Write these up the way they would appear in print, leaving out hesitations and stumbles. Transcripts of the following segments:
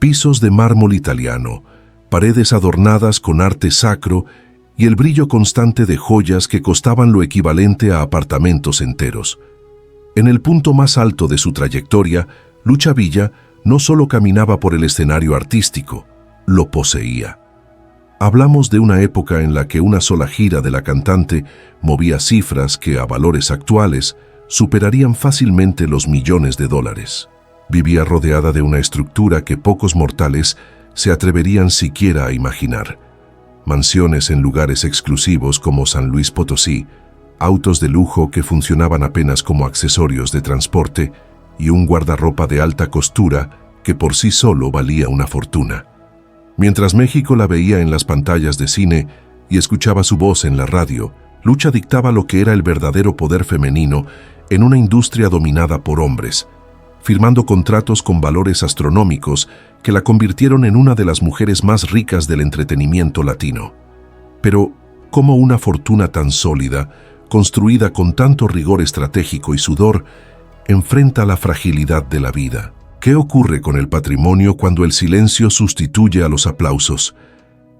pisos de mármol italiano, paredes adornadas con arte sacro y el brillo constante de joyas que costaban lo equivalente a apartamentos enteros. En el punto más alto de su trayectoria, Lucha Villa no solo caminaba por el escenario artístico, lo poseía. Hablamos de una época en la que una sola gira de la cantante movía cifras que, a valores actuales, superarían fácilmente los millones de dólares. Vivía rodeada de una estructura que pocos mortales se atreverían siquiera a imaginar. Mansiones en lugares exclusivos como San Luis Potosí, autos de lujo que funcionaban apenas como accesorios de transporte y un guardarropa de alta costura que por sí solo valía una fortuna. Mientras México la veía en las pantallas de cine y escuchaba su voz en la radio, Lucha dictaba lo que era el verdadero poder femenino en una industria dominada por hombres, firmando contratos con valores astronómicos que la convirtieron en una de las mujeres más ricas del entretenimiento latino. Pero, ¿cómo una fortuna tan sólida, construida con tanto rigor estratégico y sudor, enfrenta la fragilidad de la vida? ¿Qué ocurre con el patrimonio cuando el silencio sustituye a los aplausos?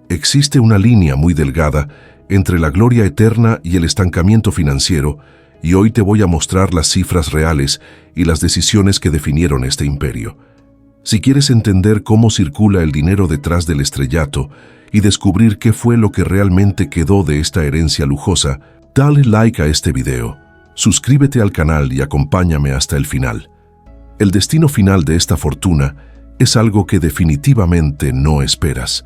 Existe una línea muy delgada entre la gloria eterna y el estancamiento financiero, y hoy te voy a mostrar las cifras reales y las decisiones que definieron este imperio. Si quieres entender cómo circula el dinero detrás del estrellato y descubrir qué fue lo que realmente quedó de esta herencia lujosa, dale like a este video, suscríbete al canal y acompáñame hasta el final. El destino final de esta fortuna es algo que definitivamente no esperas.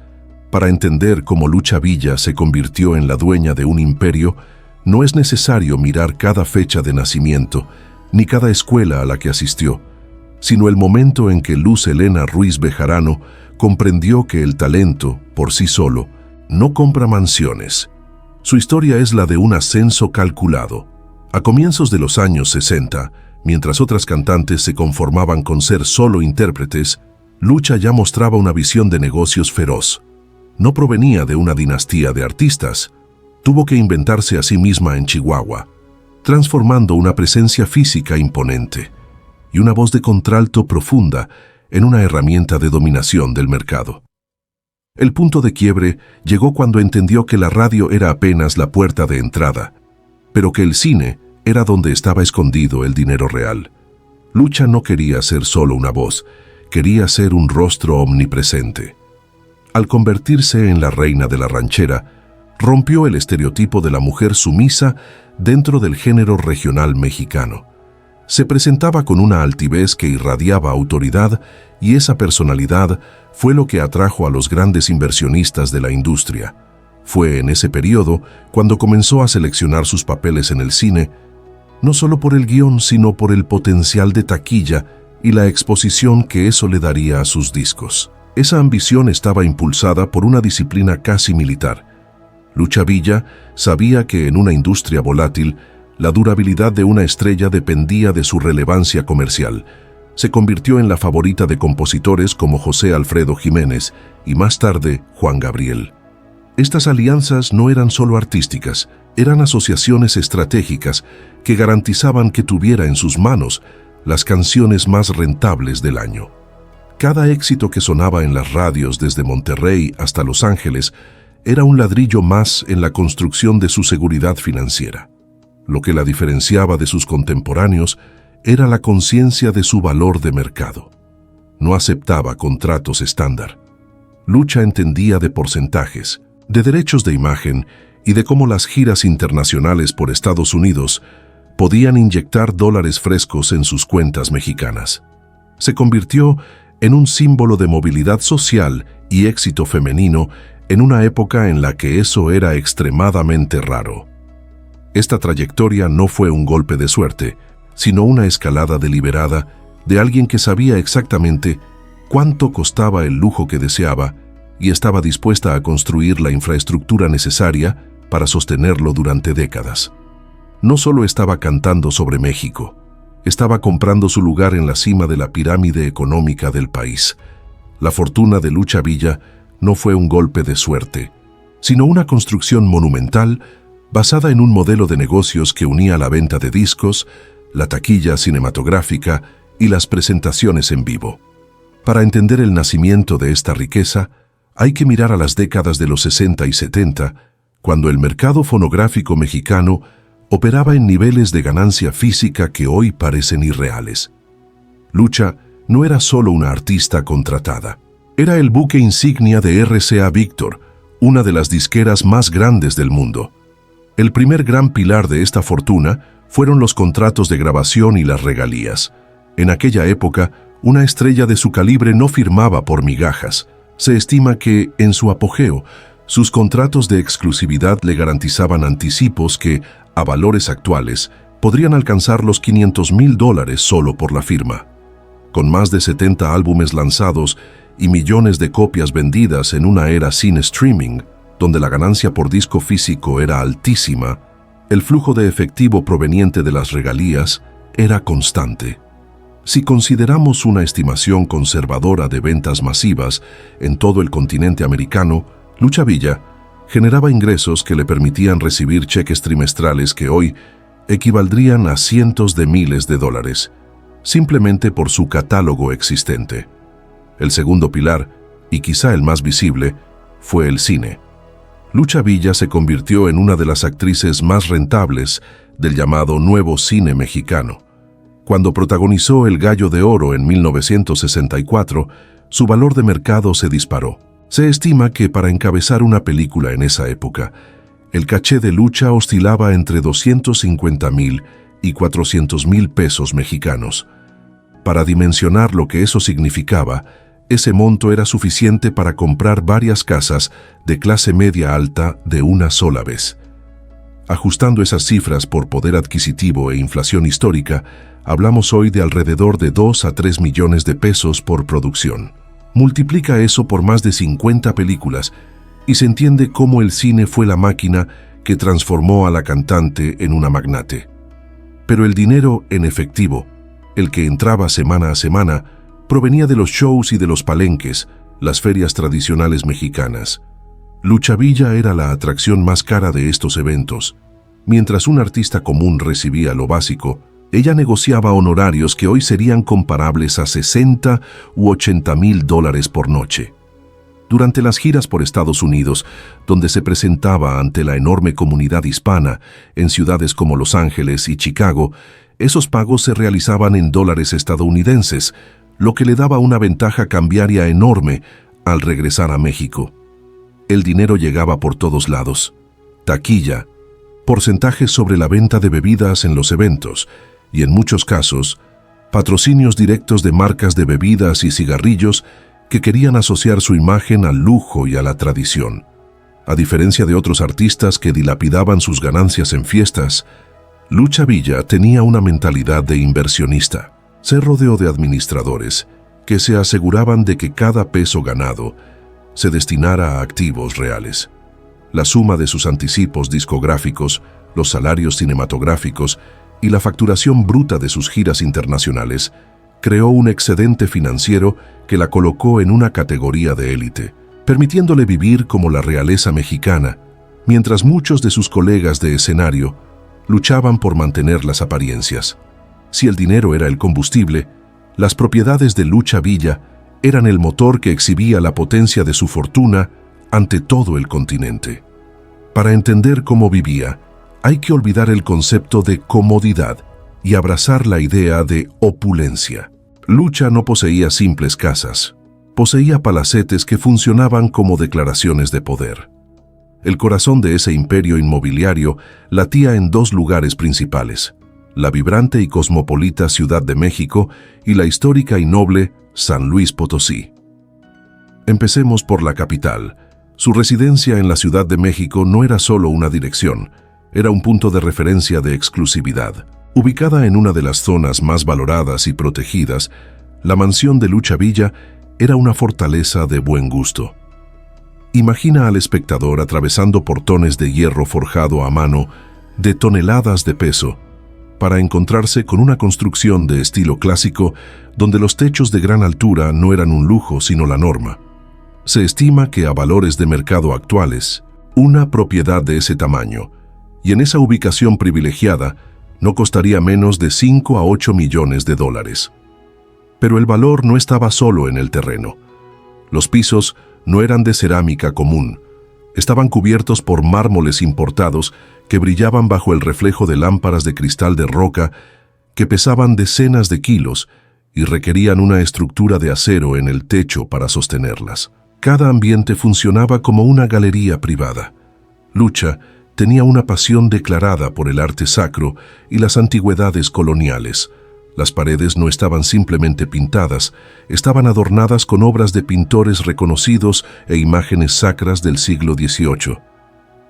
Para entender cómo Lucha Villa se convirtió en la dueña de un imperio, no es necesario mirar cada fecha de nacimiento, ni cada escuela a la que asistió, sino el momento en que Luz Helena Ruiz Bejarano comprendió que el talento, por sí solo, no compra mansiones. Su historia es la de un ascenso calculado. A comienzos de los años 60, mientras otras cantantes se conformaban con ser solo intérpretes, Lucha ya mostraba una visión de negocios feroz. No provenía de una dinastía de artistas. Tuvo que inventarse a sí misma en Chihuahua, transformando una presencia física imponente y una voz de contralto profunda en una herramienta de dominación del mercado. El punto de quiebre llegó cuando entendió que la radio era apenas la puerta de entrada, pero que el cine era donde estaba escondido el dinero real. Lucha no quería ser solo una voz, quería ser un rostro omnipresente. Al convertirse en la reina de la ranchera, rompió el estereotipo de la mujer sumisa dentro del género regional mexicano. Se presentaba con una altivez que irradiaba autoridad y esa personalidad fue lo que atrajo a los grandes inversionistas de la industria. Fue en ese periodo cuando comenzó a seleccionar sus papeles en el cine, no solo por el guión, sino por el potencial de taquilla y la exposición que eso le daría a sus discos. Esa ambición estaba impulsada por una disciplina casi militar. Lucha Villa sabía que en una industria volátil, la durabilidad de una estrella dependía de su relevancia comercial. Se convirtió en la favorita de compositores como José Alfredo Jiménez y más tarde Juan Gabriel. Estas alianzas no eran solo artísticas, eran asociaciones estratégicas que garantizaban que tuviera en sus manos las canciones más rentables del año. Cada éxito que sonaba en las radios desde Monterrey hasta Los Ángeles era un ladrillo más en la construcción de su seguridad financiera. Lo que la diferenciaba de sus contemporáneos era la conciencia de su valor de mercado. No aceptaba contratos estándar. Lucha entendía de porcentajes, de derechos de imagen y de cómo las giras internacionales por Estados Unidos podían inyectar dólares frescos en sus cuentas mexicanas. Se convirtió en un símbolo de movilidad social y éxito femenino en una época en la que eso era extremadamente raro. Esta trayectoria no fue un golpe de suerte, sino una escalada deliberada de alguien que sabía exactamente cuánto costaba el lujo que deseaba y estaba dispuesta a construir la infraestructura necesaria para sostenerlo durante décadas. No solo estaba cantando sobre México, estaba comprando su lugar en la cima de la pirámide económica del país. La fortuna de Lucha Villa no fue un golpe de suerte, sino una construcción monumental basada en un modelo de negocios que unía la venta de discos, la taquilla cinematográfica y las presentaciones en vivo. Para entender el nacimiento de esta riqueza, hay que mirar a las décadas de los 60 y 70, cuando el mercado fonográfico mexicano operaba en niveles de ganancia física que hoy parecen irreales. Lucha no era solo una artista contratada. Era el buque insignia de RCA Víctor, una de las disqueras más grandes del mundo. El primer gran pilar de esta fortuna fueron los contratos de grabación y las regalías. En aquella época, una estrella de su calibre no firmaba por migajas. Se estima que, en su apogeo, sus contratos de exclusividad le garantizaban anticipos que, a valores actuales, podrían alcanzar los $500,000 solo por la firma. Con más de 70 álbumes lanzados y millones de copias vendidas en una era sin streaming, donde la ganancia por disco físico era altísima, el flujo de efectivo proveniente de las regalías era constante. Si consideramos una estimación conservadora de ventas masivas en todo el continente americano, Lucha Villa generaba ingresos que le permitían recibir cheques trimestrales que hoy equivaldrían a cientos de miles de dólares, simplemente por su catálogo existente. El segundo pilar, y quizá el más visible, fue el cine. Lucha Villa se convirtió en una de las actrices más rentables del llamado nuevo cine mexicano. Cuando protagonizó El Gallo de Oro en 1964, su valor de mercado se disparó. Se estima que para encabezar una película en esa época, el caché de Lucha oscilaba entre 250,000 y 400,000 pesos mexicanos. Para dimensionar lo que eso significaba, ese monto era suficiente para comprar varias casas de clase media alta de una sola vez. Ajustando esas cifras por poder adquisitivo e inflación histórica, hablamos hoy de alrededor de 2 a 3 millones de pesos por producción. Multiplica eso por más de 50 películas y se entiende cómo el cine fue la máquina que transformó a la cantante en una magnate. Pero el dinero en efectivo, el que entraba semana a semana, provenía de los shows y de los palenques, las ferias tradicionales mexicanas. Lucha Villa era la atracción más cara de estos eventos. Mientras un artista común recibía lo básico, ella negociaba honorarios que hoy serían comparables a 60 u 80,000 dólares por noche. Durante las giras por Estados Unidos, donde se presentaba ante la enorme comunidad hispana en ciudades como Los Ángeles y Chicago, esos pagos se realizaban en dólares estadounidenses, lo que le daba una ventaja cambiaria enorme al regresar a México. El dinero llegaba por todos lados: taquilla, porcentajes sobre la venta de bebidas en los eventos y, en muchos casos, patrocinios directos de marcas de bebidas y cigarrillos que querían asociar su imagen al lujo y a la tradición. A diferencia de otros artistas que dilapidaban sus ganancias en fiestas, Lucha Villa tenía una mentalidad de inversionista. Se rodeó de administradores que se aseguraban de que cada peso ganado se destinara a activos reales. La suma de sus anticipos discográficos, los salarios cinematográficos y la facturación bruta de sus giras internacionales creó un excedente financiero que la colocó en una categoría de élite, permitiéndole vivir como la realeza mexicana, mientras muchos de sus colegas de escenario luchaban por mantener las apariencias. Si el dinero era el combustible, las propiedades de Lucha Villa eran el motor que exhibía la potencia de su fortuna ante todo el continente. Para entender cómo vivía, hay que olvidar el concepto de comodidad y abrazar la idea de opulencia. Lucha no poseía simples casas, poseía palacetes que funcionaban como declaraciones de poder. El corazón de ese imperio inmobiliario latía en dos lugares principales: la vibrante y cosmopolita Ciudad de México y la histórica y noble San Luis Potosí. Empecemos por la capital. Su residencia en la Ciudad de México no era solo una dirección, era un punto de referencia de exclusividad. Ubicada en una de las zonas más valoradas y protegidas, la mansión de Lucha Villa era una fortaleza de buen gusto. Imagina al espectador atravesando portones de hierro forjado a mano de toneladas de peso para encontrarse con una construcción de estilo clásico donde los techos de gran altura no eran un lujo sino la norma. Se estima que a valores de mercado actuales, una propiedad de ese tamaño y en esa ubicación privilegiada no costaría menos de 5 a 8 millones de dólares. Pero el valor no estaba solo en el terreno. Los pisos no eran de cerámica común. Estaban cubiertos por mármoles importados que brillaban bajo el reflejo de lámparas de cristal de roca que pesaban decenas de kilos y requerían una estructura de acero en el techo para sostenerlas. Cada ambiente funcionaba como una galería privada. Lucha tenía una pasión declarada por el arte sacro y las antigüedades coloniales. Las paredes no estaban simplemente pintadas, estaban adornadas con obras de pintores reconocidos e imágenes sacras del siglo XVIII.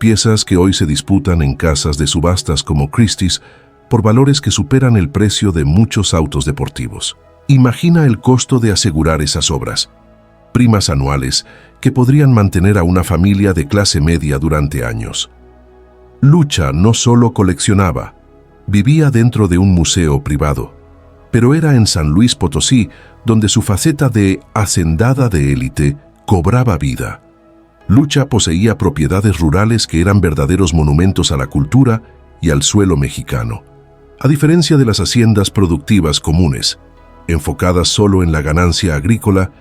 Piezas que hoy se disputan en casas de subastas como Christie's por valores que superan el precio de muchos autos deportivos. Imagina el costo de asegurar esas obras. Primas anuales que podrían mantener a una familia de clase media durante años. Lucha no solo coleccionaba, vivía dentro de un museo privado, pero era en San Luis Potosí donde su faceta de hacendada de élite cobraba vida. Lucha poseía propiedades rurales que eran verdaderos monumentos a la cultura y al suelo mexicano. A diferencia de las haciendas productivas comunes, enfocadas solo en la ganancia agrícola,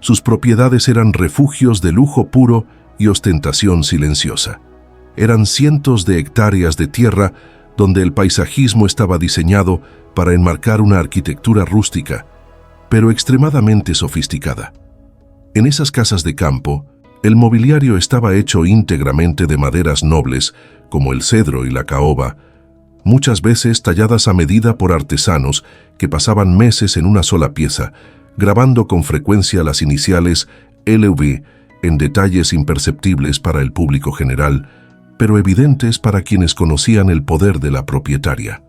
sus propiedades eran refugios de lujo puro y ostentación silenciosa. Eran cientos de hectáreas de tierra donde el paisajismo estaba diseñado para enmarcar una arquitectura rústica, pero extremadamente sofisticada. En esas casas de campo, el mobiliario estaba hecho íntegramente de maderas nobles, como el cedro y la caoba, muchas veces talladas a medida por artesanos que pasaban meses en una sola pieza, grabando con frecuencia las iniciales LV en detalles imperceptibles para el público general, pero evidentes para quienes conocían el poder de la propietaria.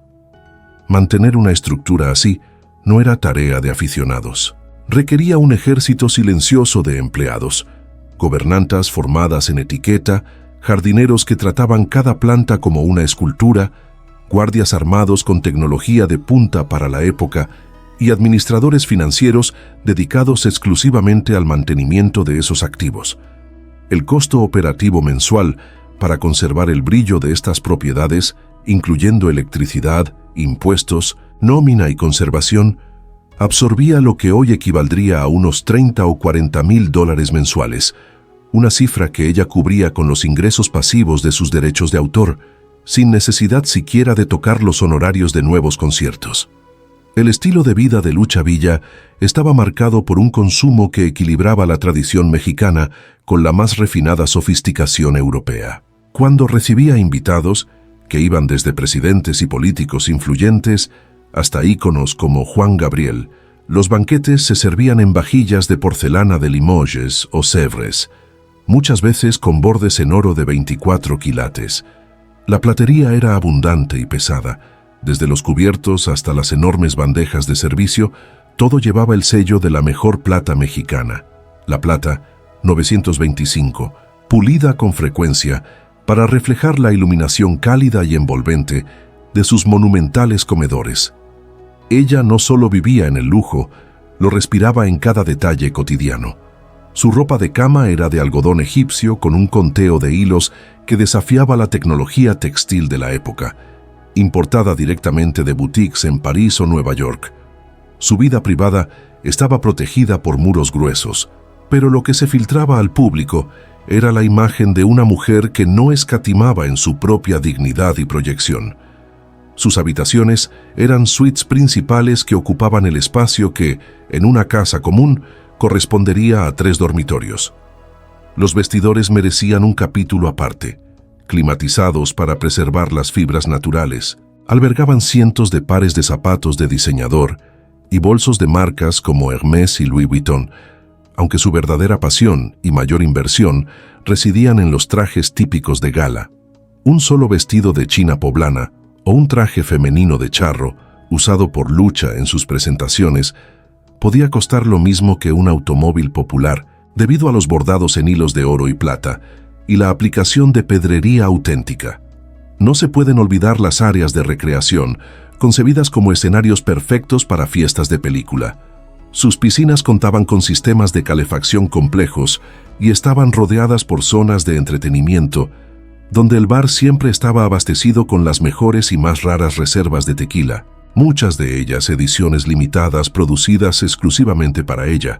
Mantener una estructura así no era tarea de aficionados. Requería un ejército silencioso de empleados, gobernantas formadas en etiqueta, jardineros que trataban cada planta como una escultura, guardias armados con tecnología de punta para la época y administradores financieros dedicados exclusivamente al mantenimiento de esos activos. El costo operativo mensual para conservar el brillo de estas propiedades, incluyendo electricidad, impuestos, nómina y conservación, absorbía lo que hoy equivaldría a unos 30 o 40 mil dólares mensuales, una cifra que ella cubría con los ingresos pasivos de sus derechos de autor, sin necesidad siquiera de tocar los honorarios de nuevos conciertos. El estilo de vida de Lucha Villa estaba marcado por un consumo que equilibraba la tradición mexicana con la más refinada sofisticación europea. Cuando recibía invitados, que iban desde presidentes y políticos influyentes hasta íconos como Juan Gabriel, los banquetes se servían en vajillas de porcelana de Limoges o Sèvres, muchas veces con bordes en oro de 24 quilates. La platería era abundante y pesada. Desde los cubiertos hasta las enormes bandejas de servicio, todo llevaba el sello de la mejor plata mexicana. La plata 925, pulida con frecuencia para reflejar la iluminación cálida y envolvente de sus monumentales comedores. Ella no solo vivía en el lujo, lo respiraba en cada detalle cotidiano. Su ropa de cama era de algodón egipcio con un conteo de hilos que desafiaba la tecnología textil de la época, importada directamente de boutiques en París o Nueva York. Su vida privada estaba protegida por muros gruesos, pero lo que se filtraba al público era la imagen de una mujer que no escatimaba en su propia dignidad y proyección. Sus habitaciones eran suites principales que ocupaban el espacio que, en una casa común, correspondería a 3 dormitorios. Los vestidores merecían un capítulo aparte. Climatizados para preservar las fibras naturales, albergaban cientos de pares de zapatos de diseñador y bolsos de marcas como Hermès y Louis Vuitton, aunque su verdadera pasión y mayor inversión residían en los trajes típicos de gala. Un solo vestido de china poblana o un traje femenino de charro, usado por Lucha en sus presentaciones, podía costar lo mismo que un automóvil popular debido a los bordados en hilos de oro y plata y la aplicación de pedrería auténtica. No se pueden olvidar las áreas de recreación, concebidas como escenarios perfectos para fiestas de película. Sus piscinas contaban con sistemas de calefacción complejos y estaban rodeadas por zonas de entretenimiento, donde el bar siempre estaba abastecido con las mejores y más raras reservas de tequila. muchas de ellas ediciones limitadas producidas exclusivamente para ella,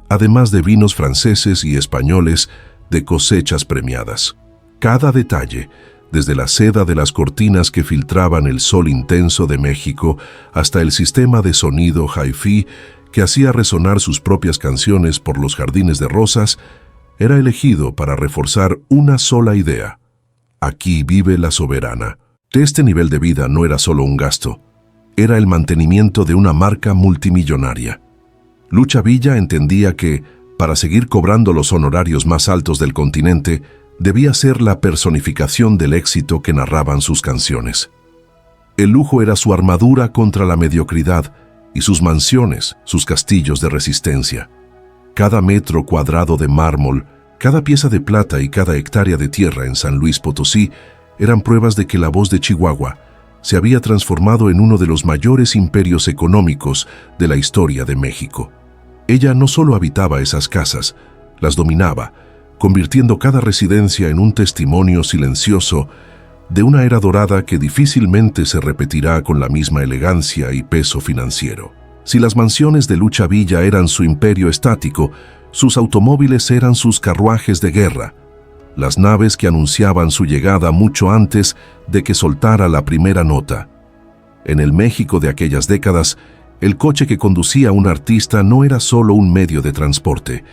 además de vinos franceses y españoles de cosechas premiadas. Cada detalle, desde la seda de las cortinas que filtraban el sol intenso de México hasta el sistema de sonido hi-fi que hacía resonar sus propias canciones por los jardines de rosas, era elegido para reforzar una sola idea: aquí vive la soberana. Este nivel de vida no era solo un gasto, era el mantenimiento de una marca multimillonaria. Lucha Villa entendía que, para seguir cobrando los honorarios más altos del continente, debía ser la personificación del éxito que narraban sus canciones. El lujo era su armadura contra la mediocridad y sus mansiones, sus castillos de resistencia. Cada metro cuadrado de mármol, cada pieza de plata y cada hectárea de tierra en San Luis Potosí eran pruebas de que la voz de Chihuahua se había transformado en uno de los mayores imperios económicos de la historia de México. Ella no solo habitaba esas casas, las dominaba, convirtiendo cada residencia en un testimonio silencioso de una era dorada que difícilmente se repetirá con la misma elegancia y peso financiero. Si las mansiones de Lucha Villa eran su imperio estático, sus automóviles eran sus carruajes de guerra, las naves que anunciaban su llegada mucho antes de que soltara la primera nota. En el México de aquellas décadas, el coche que conducía a un artista no era solo un medio de transporte,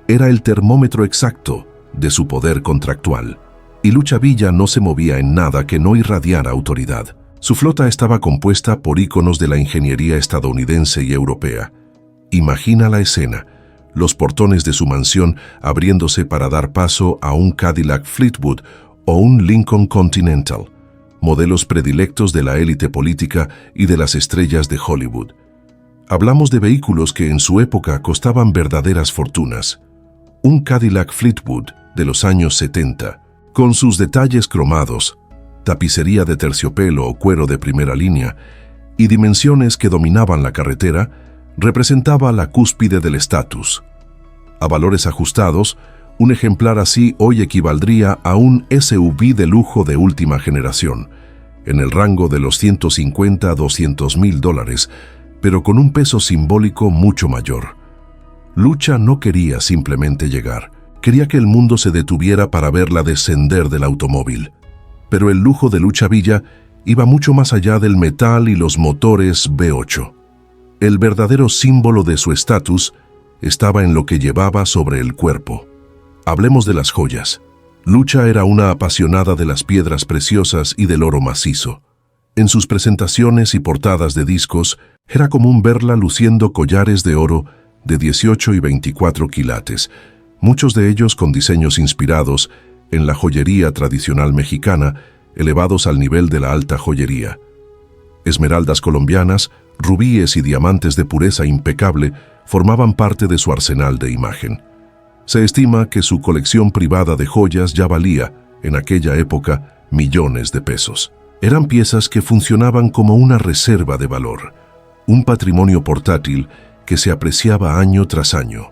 era el termómetro exacto de su poder contractual. Y Lucha Villa no se movía en nada que no irradiara autoridad. Su flota estaba compuesta por íconos de la ingeniería estadounidense y europea. Imagina la escena: los portones de su mansión abriéndose para dar paso a un Cadillac Fleetwood o un Lincoln Continental, modelos predilectos de la élite política y de las estrellas de Hollywood. Hablamos de vehículos que en su época costaban verdaderas fortunas. Un Cadillac Fleetwood de los años 70, con sus detalles cromados, tapicería de terciopelo o cuero de primera línea y dimensiones que dominaban la carretera, representaba la cúspide del estatus. A valores ajustados, un ejemplar así hoy equivaldría a un SUV de lujo de última generación, en el rango de los $150,000 a $200,000, pero con un peso simbólico mucho mayor. Lucha no quería simplemente llegar, quería que el mundo se detuviera para verla descender del automóvil. Pero el lujo de Lucha Villa iba mucho más allá del metal y los motores V8. El verdadero símbolo de su estatus estaba en lo que llevaba sobre el cuerpo. Hablemos de las joyas. Lucha era una apasionada de las piedras preciosas y del oro macizo. En sus presentaciones y portadas de discos, era común verla luciendo collares de oro de 18 y 24 quilates, muchos de ellos con diseños inspirados en la joyería tradicional mexicana, elevados al nivel de la alta joyería. Esmeraldas colombianas, rubíes y diamantes de pureza impecable formaban parte de su arsenal de imagen. Se estima que su colección privada de joyas ya valía, en aquella época, millones de pesos. Eran piezas que funcionaban como una reserva de valor, un patrimonio portátil que se apreciaba año tras año.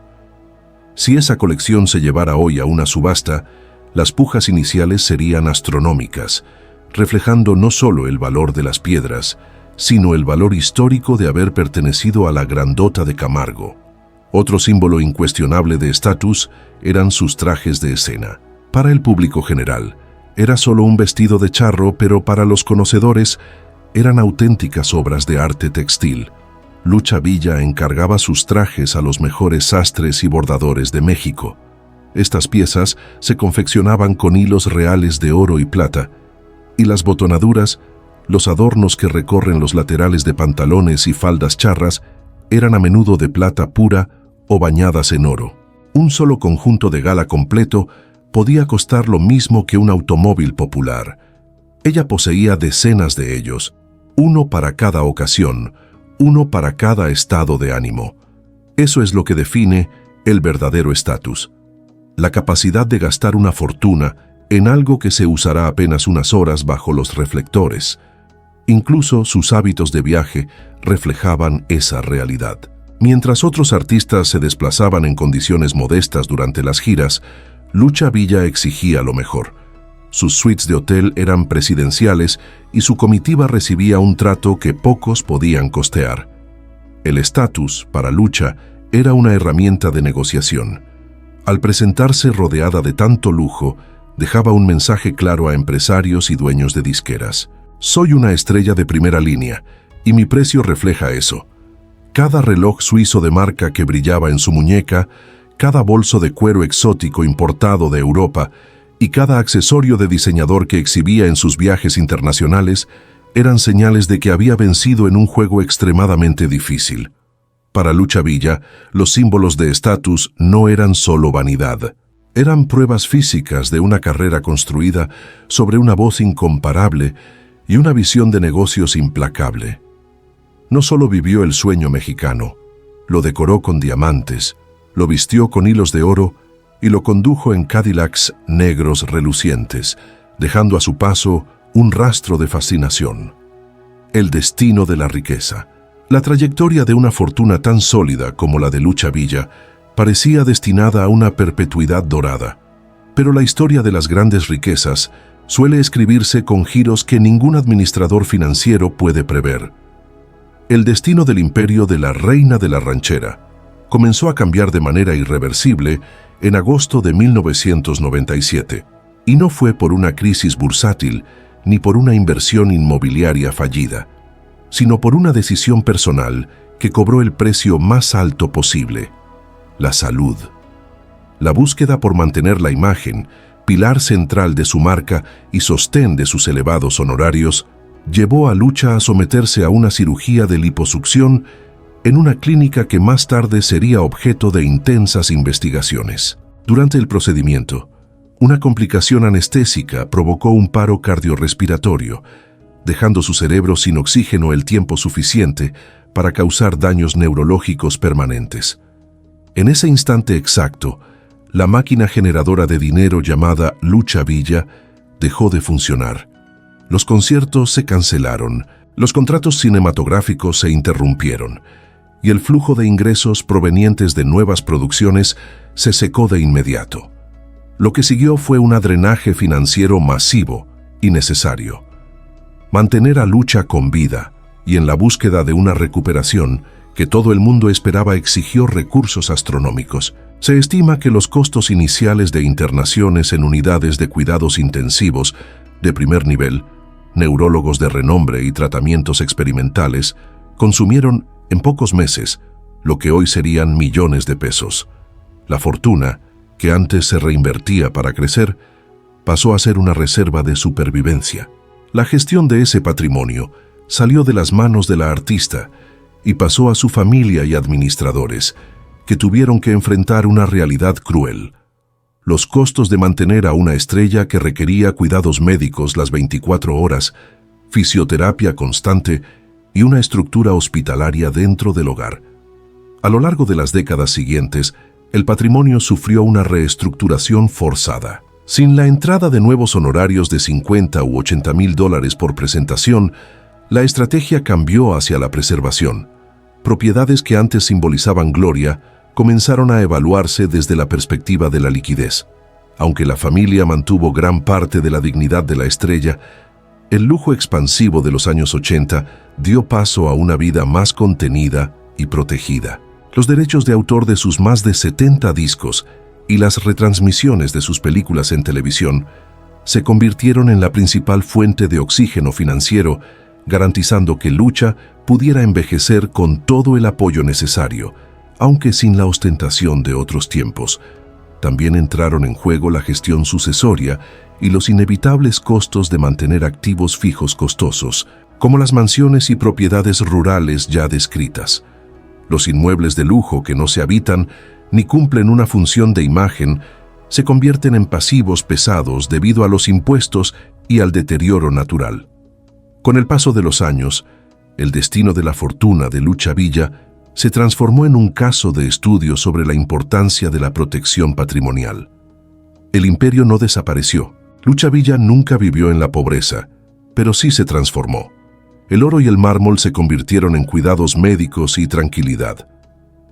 Si esa colección se llevara hoy a una subasta, las pujas iniciales serían astronómicas, reflejando no solo el valor de las piedras, sino el valor histórico de haber pertenecido a la grandota de Camargo. Otro símbolo incuestionable de estatus eran sus trajes de escena. Para el público general, era solo un vestido de charro, pero para los conocedores eran auténticas obras de arte textil. Lucha Villa encargaba sus trajes a los mejores sastres y bordadores de México. Estas piezas se confeccionaban con hilos reales de oro y plata, y las botonaduras, los adornos que recorren los laterales de pantalones y faldas charras, eran a menudo de plata pura o bañadas en oro. Un solo conjunto de gala completo podía costar lo mismo que un automóvil popular. Ella poseía decenas de ellos, uno para cada ocasión, uno para cada estado de ánimo. Eso es lo que define el verdadero estatus. La capacidad de gastar una fortuna en algo que se usará apenas unas horas bajo los reflectores. Incluso sus hábitos de viaje reflejaban esa realidad. Mientras otros artistas se desplazaban en condiciones modestas durante las giras, Lucha Villa exigía lo mejor. Sus suites de hotel eran presidenciales y su comitiva recibía un trato que pocos podían costear. El estatus, para Lucha, era una herramienta de negociación. Al presentarse rodeada de tanto lujo, dejaba un mensaje claro a empresarios y dueños de disqueras. Soy una estrella de primera línea, y mi precio refleja eso. Cada reloj suizo de marca que brillaba en su muñeca, cada bolso de cuero exótico importado de Europa y cada accesorio de diseñador que exhibía en sus viajes internacionales eran señales de que había vencido en un juego extremadamente difícil. Para Lucha Villa, los símbolos de estatus no eran solo vanidad. Eran pruebas físicas de una carrera construida sobre una voz incomparable y una visión de negocios implacable. No solo vivió el sueño mexicano, lo decoró con diamantes, lo vistió con hilos de oro y lo condujo en Cadillacs negros relucientes, dejando a su paso un rastro de fascinación. El destino de la riqueza. La trayectoria de una fortuna tan sólida como la de Lucha Villa parecía destinada a una perpetuidad dorada. Pero la historia de las grandes riquezas suele escribirse con giros que ningún administrador financiero puede prever. El destino del imperio de la Reina de la Ranchera comenzó a cambiar de manera irreversible en agosto de 1997, y no fue por una crisis bursátil ni por una inversión inmobiliaria fallida, sino por una decisión personal que cobró el precio más alto posible: la salud. La búsqueda por mantener la imagen, pilar central de su marca y sostén de sus elevados honorarios, llevó a Lucha a someterse a una cirugía de liposucción en una clínica que más tarde sería objeto de intensas investigaciones. Durante el procedimiento, una complicación anestésica provocó un paro cardiorrespiratorio, dejando su cerebro sin oxígeno el tiempo suficiente para causar daños neurológicos permanentes. En ese instante exacto, la máquina generadora de dinero llamada Lucha Villa dejó de funcionar. Los conciertos se cancelaron, los contratos cinematográficos se interrumpieron, y el flujo de ingresos provenientes de nuevas producciones se secó de inmediato. Lo que siguió fue un drenaje financiero masivo y necesario. Mantener a Lucha con vida y en la búsqueda de una recuperación que todo el mundo esperaba exigió recursos astronómicos. Se estima que los costos iniciales de internaciones en unidades de cuidados intensivos de primer nivel, neurólogos de renombre y tratamientos experimentales consumieron en pocos meses lo que hoy serían millones de pesos. La fortuna, que antes se reinvertía para crecer, pasó a ser una reserva de supervivencia. La gestión de ese patrimonio salió de las manos de la artista y pasó a su familia y administradores, que tuvieron que enfrentar una realidad cruel: los costos de mantener a una estrella que requería cuidados médicos las 24 horas, fisioterapia constante y una estructura hospitalaria dentro del hogar. A lo largo de las décadas siguientes, el patrimonio sufrió una reestructuración forzada. Sin la entrada de nuevos honorarios de 50 u 80 mil dólares por presentación, la estrategia cambió hacia la preservación. Propiedades que antes simbolizaban gloria comenzaron a evaluarse desde la perspectiva de la liquidez. Aunque la familia mantuvo gran parte de la dignidad de la estrella, el lujo expansivo de los años 80 dio paso a una vida más contenida y protegida. Los derechos de autor de sus más de 70 discos y las retransmisiones de sus películas en televisión se convirtieron en la principal fuente de oxígeno financiero, garantizando que Lucha pudiera envejecer con todo el apoyo necesario, aunque sin la ostentación de otros tiempos. También entraron en juego la gestión sucesoria y los inevitables costos de mantener activos fijos costosos, como las mansiones y propiedades rurales ya descritas. Los inmuebles de lujo que no se habitan ni cumplen una función de imagen se convierten en pasivos pesados debido a los impuestos y al deterioro natural. Con el paso de los años, el destino de la fortuna de Lucha Villa se transformó en un caso de estudio sobre la importancia de la protección patrimonial. El imperio no desapareció. Lucha Villa nunca vivió en la pobreza, pero sí se transformó. El oro y el mármol se convirtieron en cuidados médicos y tranquilidad.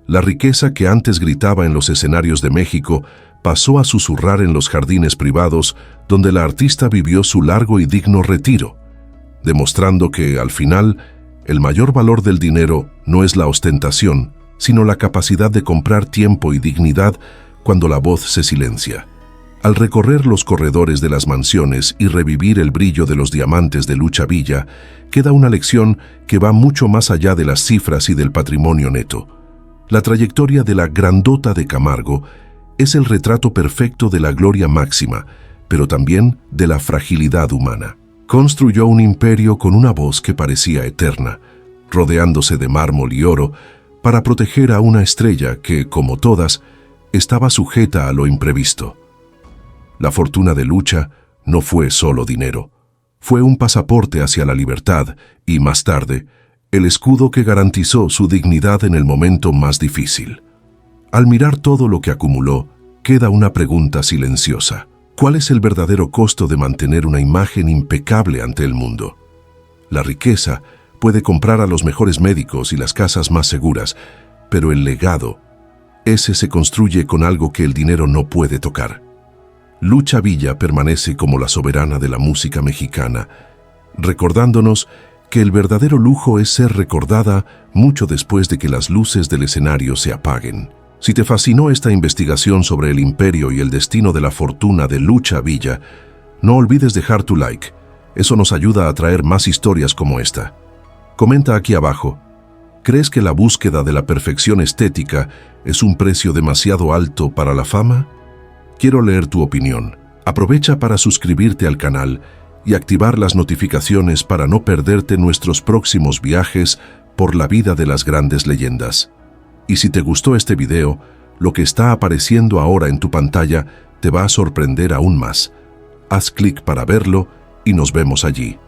La riqueza que antes gritaba en los escenarios de México pasó a susurrar en los jardines privados donde la artista vivió su largo y digno retiro, demostrando que, al final, el mayor valor del dinero no es la ostentación, sino la capacidad de comprar tiempo y dignidad cuando la voz se silencia. Al recorrer los corredores de las mansiones y revivir el brillo de los diamantes de Lucha Villa, queda una lección que va mucho más allá de las cifras y del patrimonio neto. La trayectoria de la grandota de Camargo es el retrato perfecto de la gloria máxima, pero también de la fragilidad humana. Construyó un imperio con una voz que parecía eterna, rodeándose de mármol y oro, para proteger a una estrella que, como todas, estaba sujeta a lo imprevisto. La fortuna de Lucha no fue solo dinero, fue un pasaporte hacia la libertad y, más tarde, el escudo que garantizó su dignidad en el momento más difícil. Al mirar todo lo que acumuló, queda una pregunta silenciosa. ¿Cuál es el verdadero costo de mantener una imagen impecable ante el mundo? La riqueza puede comprar a los mejores médicos y las casas más seguras, pero el legado, ese se construye con algo que el dinero no puede tocar. Lucha Villa permanece como la soberana de la música mexicana, recordándonos que el verdadero lujo es ser recordada mucho después de que las luces del escenario se apaguen. Si te fascinó esta investigación sobre el imperio y el destino de la fortuna de Lucha Villa, no olvides dejar tu like. Eso nos ayuda a traer más historias como esta. Comenta aquí abajo. ¿Crees que la búsqueda de la perfección estética es un precio demasiado alto para la fama? Quiero leer tu opinión. Aprovecha para suscribirte al canal y activar las notificaciones para no perderte nuestros próximos viajes por la vida de las grandes leyendas. Y si te gustó este video, lo que está apareciendo ahora en tu pantalla te va a sorprender aún más. Haz clic para verlo y nos vemos allí.